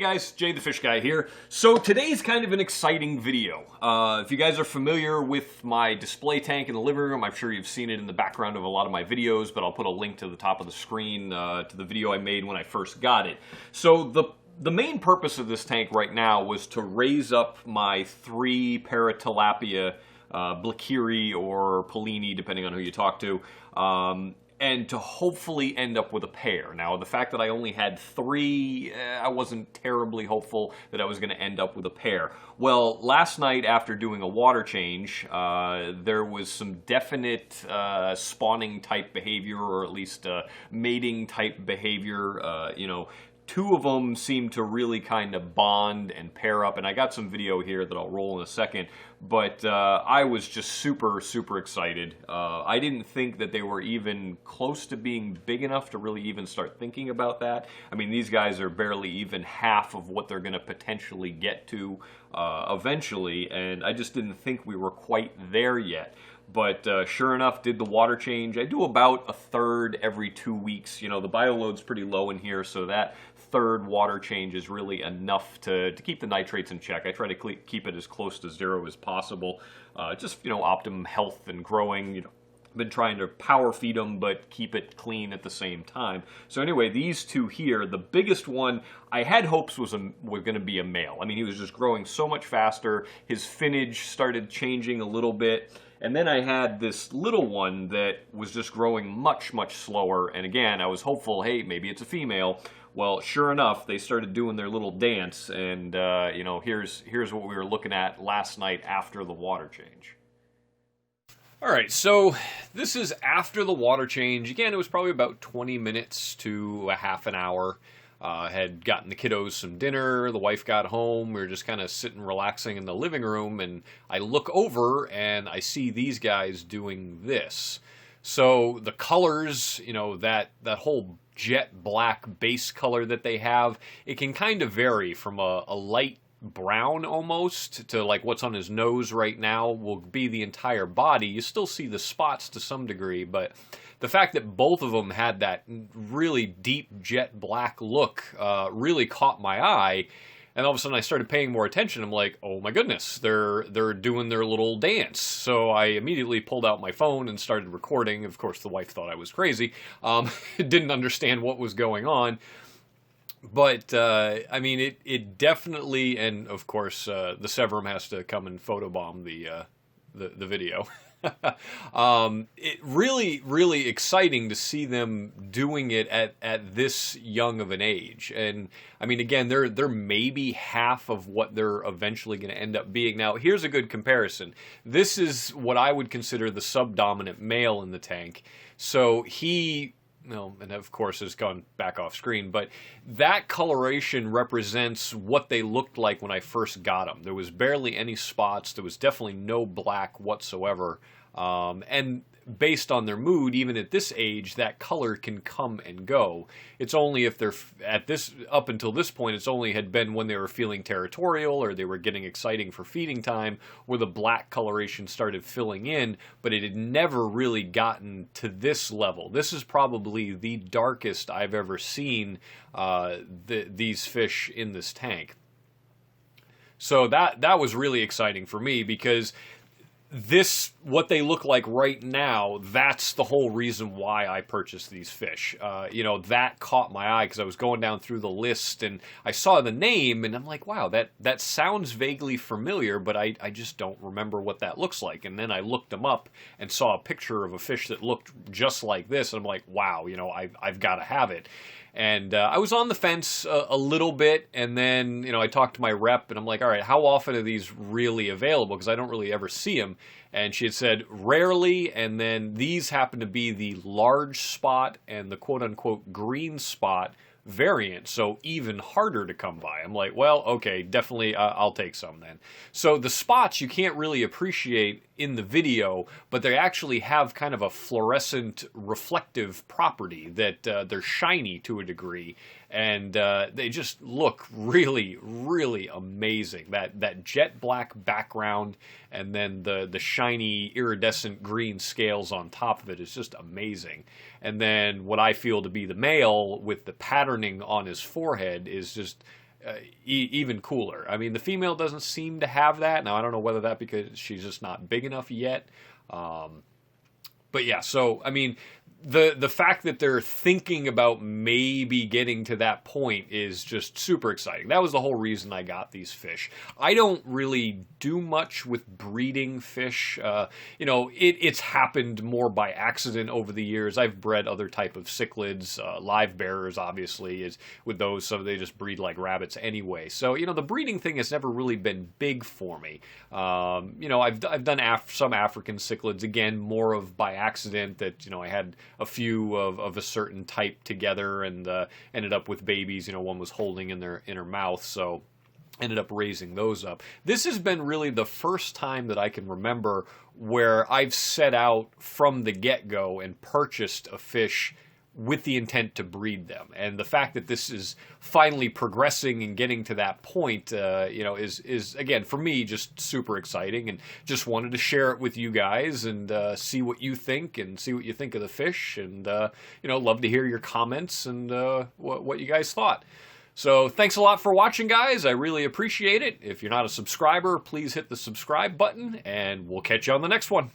guys, Jay the Fish Guy here. So today's kind of an exciting video. If you guys are familiar with my display tank in the living room, I'm sure you've seen it in the background of a lot of my videos, but I'll put a link to the top of the screen to the video I made when I first got it. So the main purpose of this tank right now was to raise up my 3 Paratilapia Bleekeri or polleni, depending on who you talk to, and to hopefully end up with a pair. Now, the fact that I only had 3, I wasn't terribly hopeful that I was going to end up with a pair. Well, last night after doing a water change, there was some definite spawning type behavior, or at least mating type behavior. You know, 2 of them seemed to really kind of bond and pair up, and I got some video here that I'll roll in a second, but I was just super excited. I didn't think that they were even close to being big enough to really even start thinking about that. I mean, these guys are barely even half of what they're going to potentially get to eventually, and I just didn't think we were quite there yet. But sure enough, did the water change. I do about a third every 2 weeks. You know, the bioload's pretty low in here, so that third water change is really enough to keep the nitrates in check. I try to keep it as close to 0 as possible. Just, you know, optimum health and growing. You know, I've been trying to power feed them, but keep it clean at the same time. So anyway, these 2 here, the biggest one, I had hopes were going to be a male. I mean, he was just growing so much faster. His finnage started changing a little bit. And then I had this little one that was just growing much slower. And again, I was hopeful, hey, maybe it's a female. Well, sure enough, they started doing their little dance. And, you know, here's what we were looking at last night after the water change. All right, so this is after the water change. Again, it was probably about 20 minutes to a half an hour. Had gotten the kiddos some dinner, the wife got home, we were just kind of sitting relaxing in the living room, and I look over and I see these guys doing this. So the colors, you know, that whole jet black base color that they have, it can kind of vary from a light brown almost to like what's on his nose right now will be the entire body. You still see the spots to some degree, but the fact that both of them had that really deep jet black look really caught my eye. And all of a sudden I started paying more attention. I'm like, oh my goodness, they're doing their little dance. So I immediately pulled out my phone and started recording. Of course, the wife thought I was crazy. Didn't understand what was going on. But, I mean, it definitely, and of course, the Severum has to come and photobomb the video. It really exciting to see them doing it at this young of an age. And, I mean, again, they're maybe half of what they're eventually going to end up being. Now, here's a good comparison. This is what I would consider the subdominant male in the tank. So he... No, and of course has gone back off screen, but that coloration represents what they looked like when I first got them. There was barely any spots. There was definitely no black whatsoever. And based on their mood, even at this age, that color can come and go. It's only if they're up until this point, it's only had been when they were feeling territorial or they were getting exciting for feeding time where the black coloration started filling in, but it had never really gotten to this level. This is probably the darkest I've ever seen these fish in this tank. So that was really exciting for me because what they look like right now, that's the whole reason why I purchased these fish. You know, that caught my eye because I was going down through the list and I saw the name and I'm like, wow, that sounds vaguely familiar, but I just don't remember what that looks like. And then I looked them up and saw a picture of a fish that looked just like this. And I'm like, wow, you know, I've got to have it. And I was on the fence a little bit, and then, you know, I talked to my rep, and I'm like, all right, how often are these really available? Because I don't really ever see them. And she had said, rarely, and then these happen to be the large spot and the quote-unquote green spot variant, so even harder to come by. I'm like, well, okay, definitely I'll take some then. So the spots you can't really appreciate in the video, but they actually have kind of a fluorescent reflective property that they're shiny to a degree, and they just look really amazing. That jet black background and then the shiny iridescent green scales on top of it is just amazing. And then what I feel to be the male with the patterning on his forehead is just even cooler. I mean, the female doesn't seem to have that. Now, I don't know whether that because she's just not big enough yet. But yeah, so, I mean, the fact that they're thinking about maybe getting to that point is just super exciting. That was the whole reason I got these fish. I don't really do much with breeding fish. You know, it's happened more by accident over the years. I've bred other type of cichlids, live bearers obviously is with those, so they just breed like rabbits anyway. So, you know, the breeding thing has never really been big for me. You know, I've done some African cichlids, again, more of by accident that, you know, I had a few of a certain type together and ended up with babies. You know, one was holding in her mouth, so ended up raising those up. This has been really the first time that I can remember where I've set out from the get-go and purchased a fish with the intent to breed them. And the fact that this is finally progressing and getting to that point, you know, is again, for me, just super exciting, and just wanted to share it with you guys and see what you think and see what you think of the fish, and, you know, love to hear your comments and what you guys thought. So thanks a lot for watching, guys. I really appreciate it. If you're not a subscriber, please hit the subscribe button, and we'll catch you on the next one.